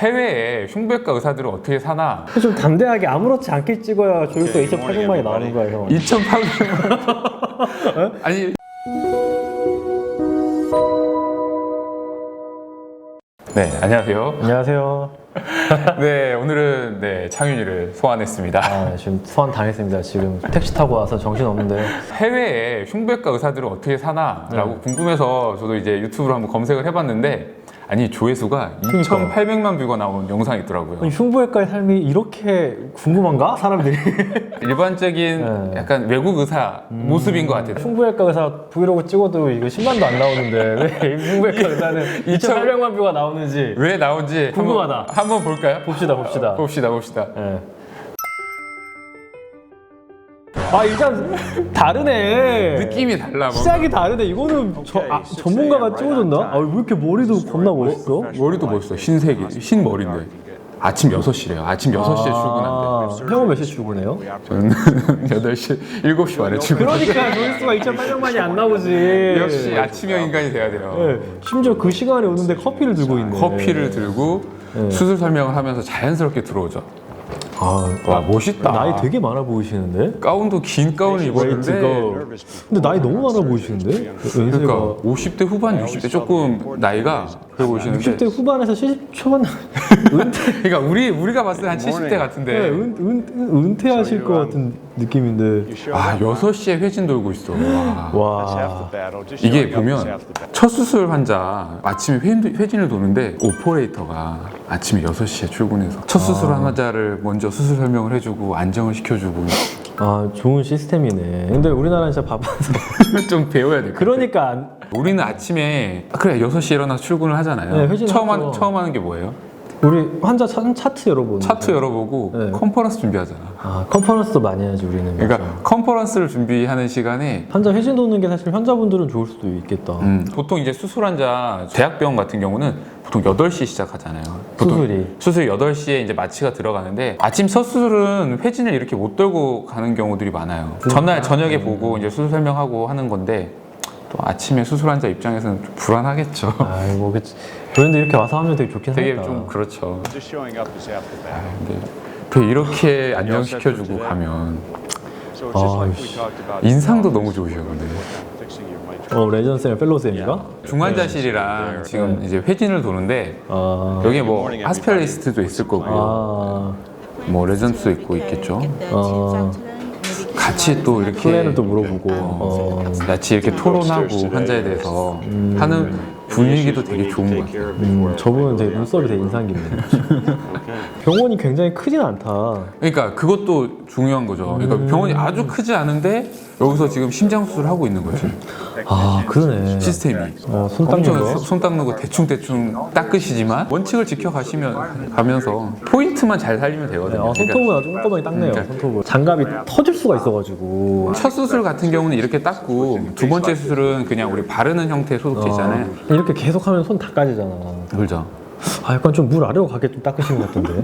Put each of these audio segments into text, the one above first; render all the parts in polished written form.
해외에 흉부외과 의사들은 어떻게 사나? 좀 담대하게 아무렇지 않게 찍어야 조회수 2,800만이 나오는 거야, 형. 2,800만. 아니. 네, 안녕하세요. 안녕하세요. 네, 오늘은 창윤이를 소환했습니다. 지금 소환 당했습니다. 지금 택시 타고 와서 정신 없는데. 해외에 흉부외과 의사들은 어떻게 사나라고 궁금해서 저도 이제 유튜브로 한번 검색을 해봤는데, 아니 조회수가 2,800만 뷰가 나온 영상이 있더라고요. 아니, 흉부외과의 삶이 이렇게 궁금한가? 사람들이. 일반적인 약간 외국 의사 모습인 것 같아요. 흉부외과 의사 브이로그 찍어도 이거 10만도 안 나오는데 왜 흉부외과 의사는 2,800만 뷰가 나오는지 왜 나온지 궁금하다. 한번 볼까요? 봅시다. 봅시다. 네. 일단 다르네. 느낌이 달라. 시작이 다르네. 이거는 전문가가 찍어줬나? 왜 이렇게 머리도 겁나 멋있어? 머리도 멋있어. 흰 머리인데. 아침 6시래요. 아침 6시에 출근한대. 형은 몇 시에 출근해요? 저는 8시, 7시 반에 출근해요. 그러니까 조회수가 2,800만이 안 나오지. 역시 아침형 인간이 돼야 돼요. 네. 심지어 그 시간에 오는데 커피를 들고 있네. 커피를 들고 수술 설명을 하면서 자연스럽게 들어오죠. 와, 멋있다. 나이 되게 많아 보이시는데? 가운도 긴 가운을 입었는데. 근데 나이 너무 많아 보이시는데? 그러니까 50대 후반, 60대 조금 나이가 그래 보이시는데. 60대 후반에서 70 초반 그러니까 우리가 봤을 때 한 70대 같은데. 네, 은퇴하실 것 같은 느낌인데. 6시에 회진 돌고 있어. 와. 이게 보면 첫 수술 환자 아침에 회진을 도는데 오퍼레이터가 아침에 6시에 출근해서 첫 수술한 환자를 먼저 수술 설명을 해주고 안정을 시켜주고. 좋은 시스템이네. 근데 우리나라는 진짜 바빠서 좀 배워야 돼. 그러니까 우리는 아침에 6시에 일어나서 출근을 하잖아요. 네, 처음 하는 게 뭐예요? 우리 환자 차트 열어보는 차트 열어보고 네. 컨퍼런스 준비하잖아. 컨퍼런스도 많이 해야지 우리는. 그러니까 맞아. 컨퍼런스를 준비하는 시간에 환자 회진 도는 게 사실 환자분들은 좋을 수도 있겠다. 보통 이제 수술 환자 대학병원 같은 경우는 보통 8시 시작하잖아요. 수술이 8시에 이제 마취가 들어가는데 아침 첫 수술은 회진을 이렇게 못 돌고 가는 경우들이 많아요. 전날 저녁에 보고 이제 수술 설명하고 하는 건데 또 아침에 수술 환자 입장에서는 좀 불안하겠죠. 그치. 그런데 이렇게 와서 하면 되게 좋긴 하겠다. 되게 좀 그렇죠. 근데 이렇게 안정시켜주고 가면 인상도 너무 좋으셔. 근데 레전쌤 펠로쌤인가? 중환자실이랑 지금 이제 회진을 도는데 여기 뭐 하스펠리스트도 있을 거고요. 뭐 레전트도 있고 있겠죠. 같이 또 이렇게 플랜을 또 물어보고 같이 이렇게 토론하고 환자에 대해서 하는 분위기도 되게 좋은 것 같아요. 저분은 되게 눈썹이 되게 인상 깊네. 병원이 굉장히 크진 않다. 그러니까 그것도 중요한 거죠. 그러니까 병원이 아주 크지 않은데 여기서 지금 심장 수술을 하고 있는 거지. 그러네. 시스템이. 손 닦는 거? 손 닦는 거 대충 닦으시지만 원칙을 가면서 포인트만 잘 살리면 되거든요. 손톱은 아주 꼼꼼하게 닦네요. 손톱을. 장갑이 터질 수가 있어가지고. 첫 수술 같은 경우는 이렇게 닦고 두 번째 수술은 그냥 우리 바르는 형태의 소독제잖아요. 이렇게 계속하면 손 닦아지잖아. 그렇죠. 약간 좀 물 아래로 가게 좀 닦으시는 것 같은데.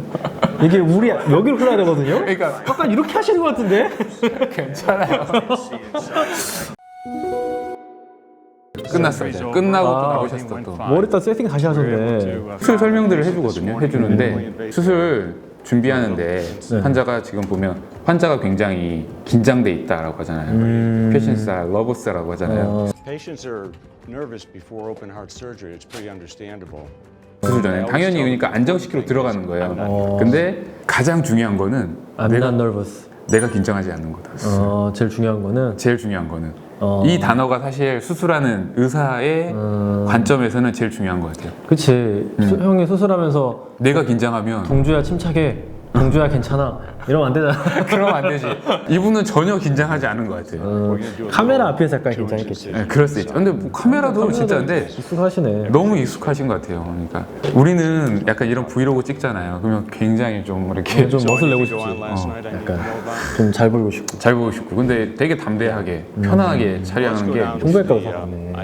이게 물이 여기로 흘러야 되거든요. 그러니까 약간 이렇게 하시는 것 같은데. 괜찮아요. 끝났어 이제. 끝나고 또 나오셨어 또. 머리 다 세팅 다시 하셨네. 수술 설명들을 해주는데 수술 준비하는데 환자가 지금 보면 환자가 굉장히 긴장돼 있다라고 하잖아요. patients are nervous라고 하잖아요. Patients are nervous before open heart surgery. It's pretty understandable. 수술 전에 당연히 그러니까 안정시키러 들어가는 거예요. 근데 가장 중요한 거는 I'm not nervous. 내가 긴장하지 않는 거다. 제일 중요한 거는 이 단어가 사실 수술하는 의사의 관점에서는 제일 중요한 것 같아요. 그치. 형이 수술하면서 내가 긴장하면 동주야 침착해, 동주야 괜찮아 이러면 안 되잖아. 그러면 안 되지. 이분은 전혀 긴장하지 않은 것 같아요. 카메라 앞에서 약간 긴장했겠지. 네, 그럴 수 있죠. 근데 뭐 카메라도 진짜 근데 익숙하시네. 너무 익숙하신 것 같아요. 그러니까 우리는 약간 이런 브이로그 찍잖아요. 그러면 굉장히 좀 이렇게 좀 멋을 내고 싶지. 약간 좀 잘 보이고 싶고. 잘 보고 싶고. 근데 되게 담대하게 편안하게 촬영하는 게 흉부외과 의사네.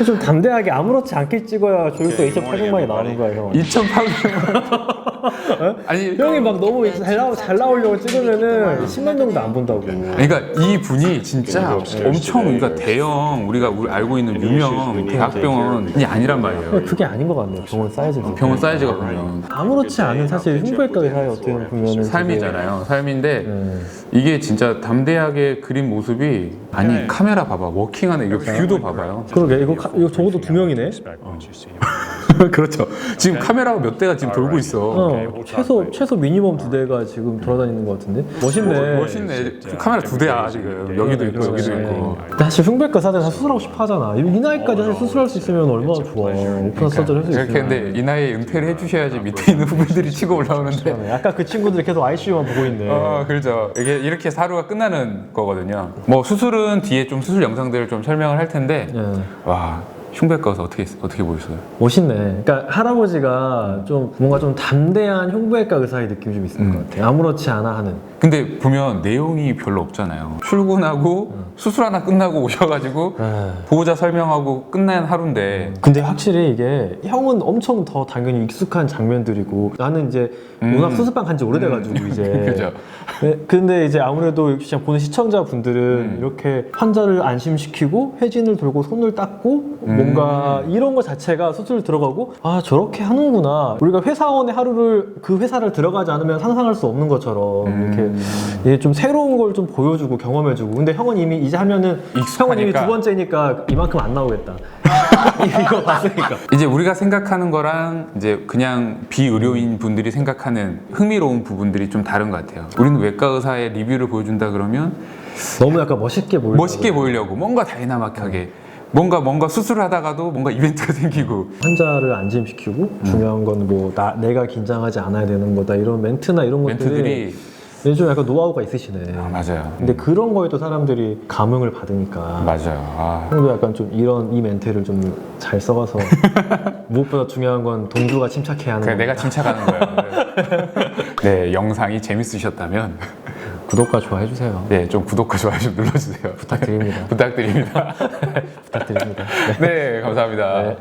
좀 담대하게 아무렇지 않게 찍어야 조회수 2,800만이 나오는 거야, 형. 2,800만 아니 형이 막 너무 잘 나오려고 찍으면은 10만 명도 안 본다고. 그러니까 이 분이 진짜 엄청 그러니까 대형 우리가 알고 있는 유명 대학병원이 아니란 말이에요. 그게 아닌 것 같네요. 병원 사이즈가. 병원 사이즈가 보면 아무렇지 않은 사실 흉부외과 의사의 어떻게 보면 삶이잖아요. 삶인데 이게 진짜 담대하게 그린 모습이 아니 카메라 봐봐 워킹하는 이거 뷰도 봐봐요. 그러게 이거 적어도 2명이네. Expect once you see him. 그렇죠. 지금 카메라가 몇 대가 지금 돌고 있어. 최소 미니멈 2대가 지금 돌아다니는 것 같은데. 멋있네. 멋있네. 카메라 2대야 지금. 여기도 있고 여기도 있고. 사실 흉부외과 의사들 다 수술하고 싶어 하잖아. 이 나이까지 사실 수술할 수 있으면 얼마나 좋아. 오픈 서저리 할 수 이렇게 있으면. 근데 이 나이에 은퇴를 해주셔야지 밑에 있는 후배들이 치고 올라오는데. 약간 그 친구들이 계속 ICU만 보고 있네. 그렇죠. 이게 이렇게 하루가 끝나는 거거든요. 뭐 수술은 뒤에 좀 수술 영상들을 좀 설명을 할 텐데, 와 흉부외과 가서 어떻게 보였어요? 멋있네. 그러니까 할아버지가 좀 뭔가 좀 담대한 흉부외과 의사의 느낌이 좀 있을 것 같아. 아무렇지 않아 하는. 근데 보면 내용이 별로 없잖아요. 출근하고 수술 하나 끝나고 오셔가지고 보호자 설명하고 끝난 하루인데. 근데 확실히 이게 형은 엄청 더 당연히 익숙한 장면들이고 나는 이제 워낙 수술방 간지 오래돼가지고 이제 그죠. 네, 근데 이제 아무래도 그냥 보는 시청자분들은 이렇게 환자를 안심시키고 회진을 돌고 손을 닦고 뭔가 이런 거 자체가 수술 들어가고 아 저렇게 하는구나. 우리가 회사원의 하루를 그 회사를 들어가지 않으면 상상할 수 없는 것처럼 이렇게 이게 좀 새로운 걸 좀 보여주고 경험해주고. 근데 형은 이미 이제 하면은 형은 이미 두 번째니까 이만큼 안 나오겠다. 이거 봤으니까. 이제 우리가 생각하는 거랑 이제 그냥 비의료인 분들이 생각하는 흥미로운 부분들이 좀 다른 것 같아요. 우리는 외과 의사의 리뷰를 보여준다 그러면 너무 약간 멋있게 보이려고. 멋있게 보이려고 뭔가 다이나믹하게 뭔가 수술을 하다가도 뭔가 이벤트가 생기고 환자를 안심시키고 중요한 건 뭐 내가 긴장하지 않아야 되는 거다 이런 멘트나 이런 것들이 좀 약간 노하우가 있으시네. 맞아요. 근데 그런 거에 또 사람들이 감흥을 받으니까 맞아요. 형도 약간 좀 이 멘트를 좀 잘 써가서 무엇보다 중요한 건 동주가 침착해야 하는 그래, 내가 침착하는 거야. 네, 영상이 재밌으셨다면 구독과 좋아해 주세요. 네, 좀 구독과 좋아요 좀 눌러주세요. 부탁드립니다. 부탁드립니다. 부탁드립니다. 네, 감사합니다. 네.